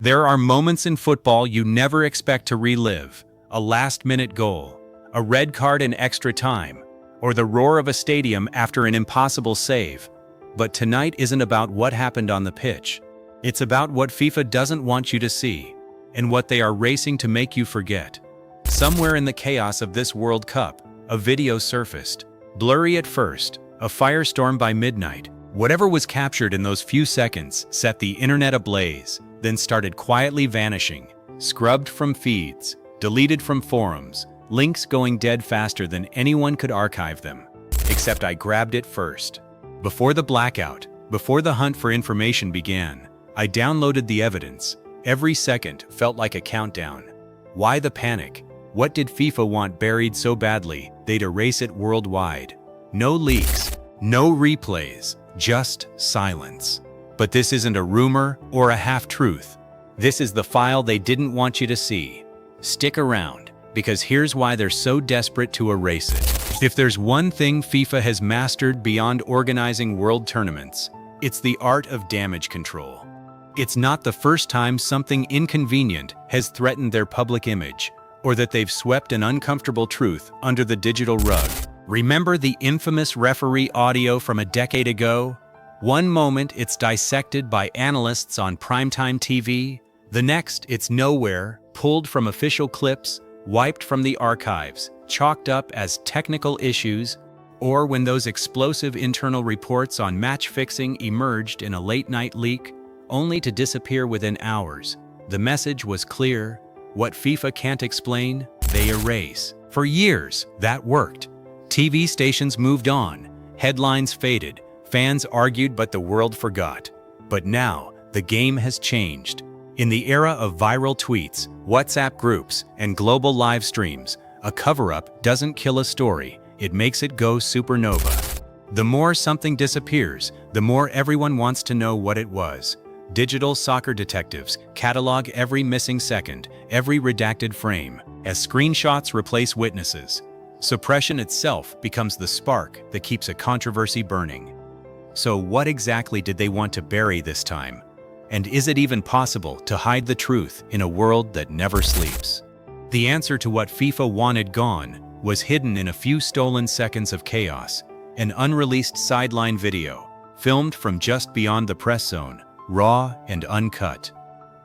There are moments in football you never expect to relive. A last-minute goal, a red card in extra time, or the roar of a stadium after an impossible save. But tonight isn't about what happened on the pitch. It's about what FIFA doesn't want you to see, and what they are racing to make you forget. Somewhere in the chaos of this World Cup, a video surfaced. Blurry at first, a firestorm by midnight. Whatever was captured in those few seconds set the internet ablaze, then started quietly vanishing, scrubbed from feeds, deleted from forums, links going dead faster than anyone could archive them. Except I grabbed it first. Before the blackout, before the hunt for information began, I downloaded the evidence. Every second felt like a countdown. Why the panic? What did FIFA want buried so badly they'd erase it worldwide? No leaks, no replays, just silence. But this isn't a rumor or a half-truth. This is the file they didn't want you to see. Stick around, because here's why they're so desperate to erase it. If there's one thing FIFA has mastered beyond organizing world tournaments, it's the art of damage control. It's not the first time something inconvenient has threatened their public image, or that they've swept an uncomfortable truth under the digital rug. Remember the infamous referee audio from a decade ago? One moment it's dissected by analysts on primetime TV, the next it's nowhere, pulled from official clips, wiped from the archives, chalked up as technical issues, or when those explosive internal reports on match fixing emerged in a late-night leak, only to disappear within hours. The message was clear: what FIFA can't explain, they erase. For years, that worked. TV stations moved on, headlines faded, fans argued, but the world forgot. But now, the game has changed. In the era of viral tweets, WhatsApp groups, and global live streams, a cover-up doesn't kill a story, it makes it go supernova. The more something disappears, the more everyone wants to know what it was. Digital soccer detectives catalog every missing second, every redacted frame, as screenshots replace witnesses. Suppression itself becomes the spark that keeps a controversy burning. So what exactly did they want to bury this time? And is it even possible to hide the truth in a world that never sleeps? The answer to what FIFA wanted gone was hidden in a few stolen seconds of chaos, an unreleased sideline video, filmed from just beyond the press zone, raw and uncut.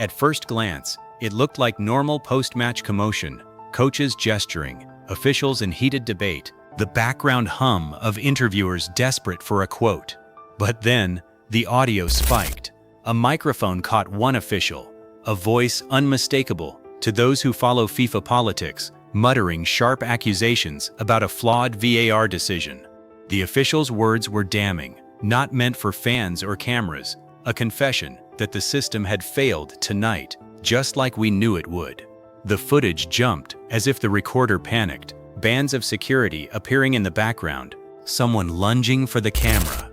At first glance, it looked like normal post-match commotion, coaches gesturing, officials in heated debate, the background hum of interviewers desperate for a quote. But then, the audio spiked. A microphone caught one official, a voice unmistakable to those who follow FIFA politics, muttering sharp accusations about a flawed VAR decision. The official's words were damning, not meant for fans or cameras, a confession that the system had failed tonight, just like we knew it would. The footage jumped as if the recorder panicked, bands of security appearing in the background, someone lunging for the camera.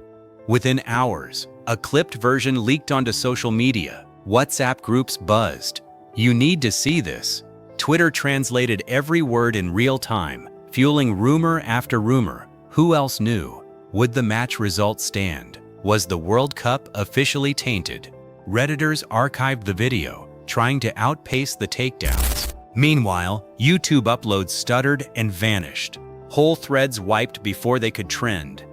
Within hours, a clipped version leaked onto social media. WhatsApp groups buzzed. "You need to see this." Twitter translated every word in real time, fueling rumor after rumor. Who else knew? Would the match result stand? Was the World Cup officially tainted? Redditors archived the video, trying to outpace the takedowns. Meanwhile, YouTube uploads stuttered and vanished. Whole threads wiped before they could trend.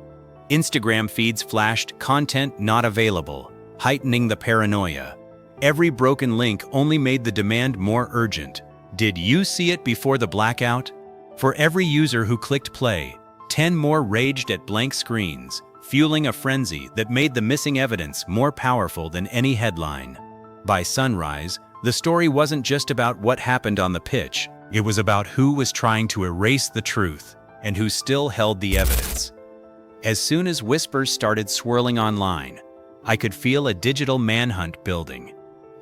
Instagram feeds flashed content not available, heightening the paranoia. Every broken link only made the demand more urgent. Did you see it before the blackout? For every user who clicked play, 10 more raged at blank screens, fueling a frenzy that made the missing evidence more powerful than any headline. By sunrise, the story wasn't just about what happened on the pitch, it was about who was trying to erase the truth and who still held the evidence. As soon as whispers started swirling online, I could feel a digital manhunt building.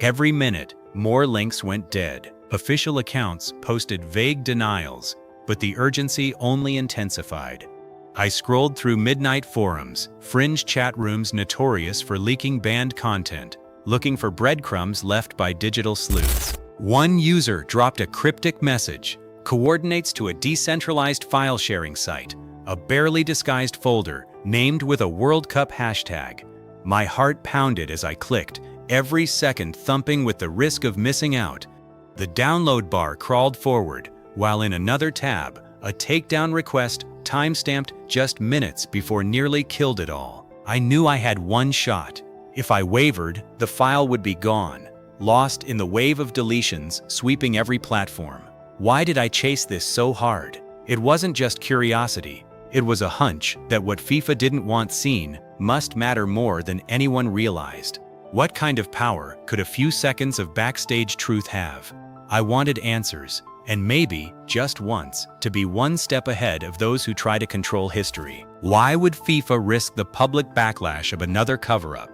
Every minute, more links went dead. Official accounts posted vague denials, but the urgency only intensified. I scrolled through midnight forums, fringe chat rooms notorious for leaking banned content, looking for breadcrumbs left by digital sleuths. One user dropped a cryptic message, coordinates to a decentralized file-sharing site, a barely disguised folder named with a World Cup hashtag. My heart pounded as I clicked, every second thumping with the risk of missing out. The download bar crawled forward, while in another tab, a takedown request timestamped just minutes before nearly killed it all. I knew I had one shot. If I wavered, the file would be gone, lost in the wave of deletions sweeping every platform. Why did I chase this so hard? It wasn't just curiosity. It was a hunch that what FIFA didn't want seen must matter more than anyone realized. What kind of power could a few seconds of backstage truth have? I wanted answers, and maybe, just once, to be one step ahead of those who try to control history. Why would FIFA risk the public backlash of another cover-up?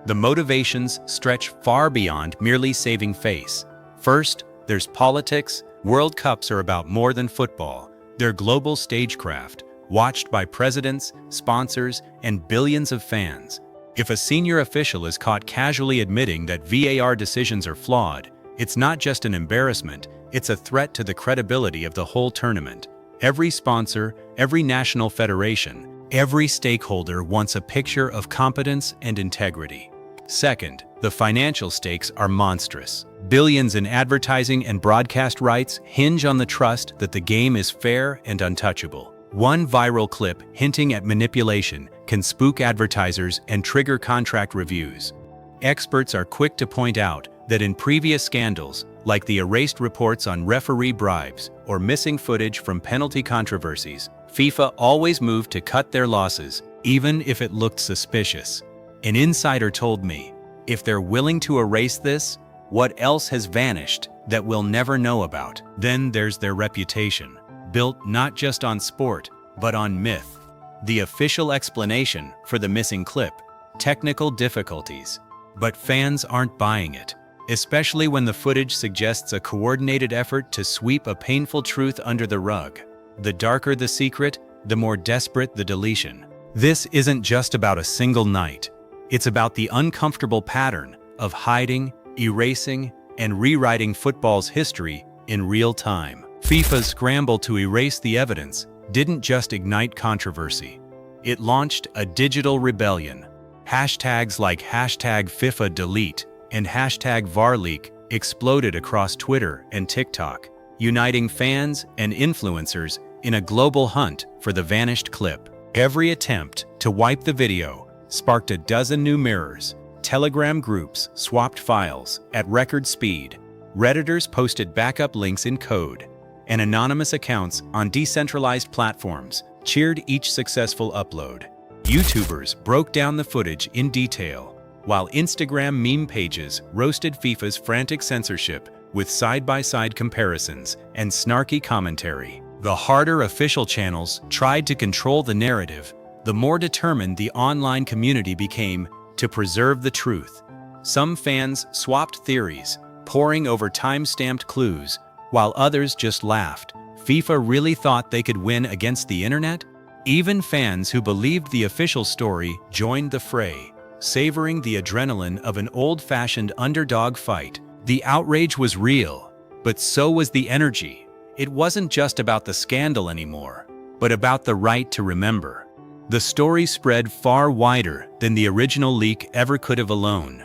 The motivations stretch far beyond merely saving face. First, there's politics. World Cups are about more than football. They're global stagecraft, watched by presidents, sponsors, and billions of fans. If a senior official is caught casually admitting that VAR decisions are flawed, it's not just an embarrassment, it's a threat to the credibility of the whole tournament. Every sponsor, every national federation, every stakeholder wants a picture of competence and integrity. Second, the financial stakes are monstrous. Billions in advertising and broadcast rights hinge on the trust that the game is fair and untouchable. One viral clip hinting at manipulation can spook advertisers and trigger contract reviews. Experts are quick to point out that in previous scandals, like the erased reports on referee bribes or missing footage from penalty controversies, FIFA always moved to cut their losses, even if it looked suspicious. An insider told me, if they're willing to erase this, what else has vanished that we'll never know about? Then there's their reputation, built not just on sport, but on myth. The official explanation for the missing clip: technical difficulties. But fans aren't buying it, especially when the footage suggests a coordinated effort to sweep a painful truth under the rug. The darker the secret, the more desperate the deletion. This isn't just about a single night. It's about the uncomfortable pattern of hiding, erasing, and rewriting football's history in real time. FIFA's scramble to erase the evidence didn't just ignite controversy. It launched a digital rebellion. Hashtags like #FIFADelete and #VARLeak exploded across Twitter and TikTok, uniting fans and influencers in a global hunt for the vanished clip. Every attempt to wipe the video sparked a dozen new mirrors. Telegram groups swapped files at record speed. Redditors posted backup links in code, and anonymous accounts on decentralized platforms cheered each successful upload. YouTubers broke down the footage in detail, while Instagram meme pages roasted FIFA's frantic censorship with side-by-side comparisons and snarky commentary. The harder official channels tried to control the narrative, the more determined the online community became to preserve the truth. Some fans swapped theories, poring over time-stamped clues, while others just laughed. FIFA really thought they could win against the internet? Even fans who believed the official story joined the fray, savoring the adrenaline of an old-fashioned underdog fight. The outrage was real, but so was the energy. It wasn't just about the scandal anymore, but about the right to remember. The story spread far wider than the original leak ever could have alone.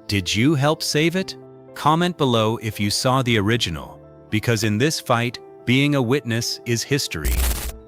Did you help save it? Comment below if you saw the original, because in this fight, being a witness is history.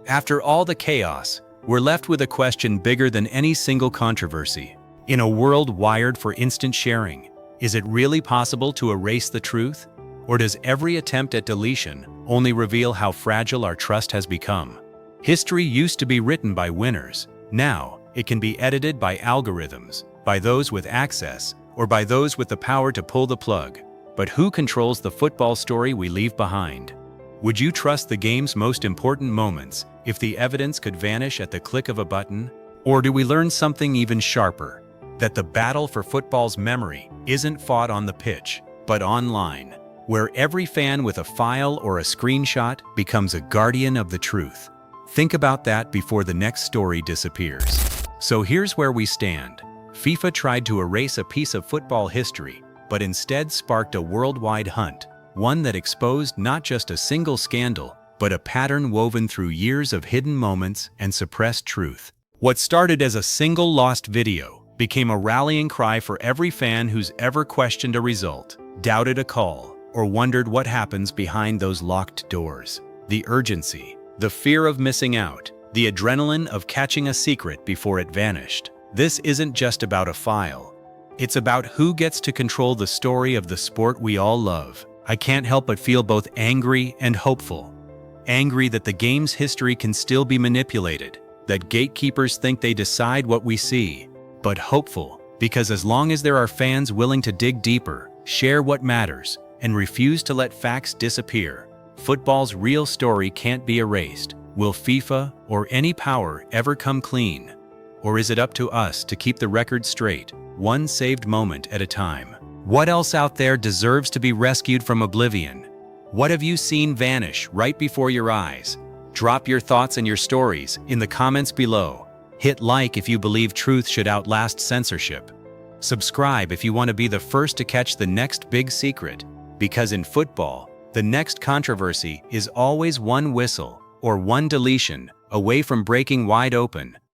After all the chaos, we're left with a question bigger than any single controversy. In a world wired for instant sharing, is it really possible to erase the truth? Or does every attempt at deletion only reveal how fragile our trust has become? History used to be written by winners. Now, it can be edited by algorithms, by those with access, or by those with the power to pull the plug. But who controls the football story we leave behind? Would you trust the game's most important moments if the evidence could vanish at the click of a button? Or do we learn something even sharper? That the battle for football's memory isn't fought on the pitch, but online, where every fan with a file or a screenshot becomes a guardian of the truth. Think about that before the next story disappears. So here's where we stand. FIFA tried to erase a piece of football history, but instead sparked a worldwide hunt, one that exposed not just a single scandal, but a pattern woven through years of hidden moments and suppressed truth. What started as a single lost video became a rallying cry for every fan who's ever questioned a result, doubted a call, or wondered what happens behind those locked doors. The urgency, the fear of missing out, the adrenaline of catching a secret before it vanished. This isn't just about a file. It's about who gets to control the story of the sport we all love. I can't help but feel both angry and hopeful. Angry that the game's history can still be manipulated, that gatekeepers think they decide what we see. But hopeful, because as long as there are fans willing to dig deeper, share what matters, and refuse to let facts disappear, football's real story can't be erased. Will FIFA or any power ever come clean? Or is it up to us to keep the record straight, one saved moment at a time? What else out there deserves to be rescued from oblivion? What have you seen vanish right before your eyes? Drop your thoughts and your stories in the comments below. Hit like if you believe truth should outlast censorship. Subscribe if you want to be the first to catch the next big secret, because in football, the next controversy is always one whistle or one deletion away from breaking wide open.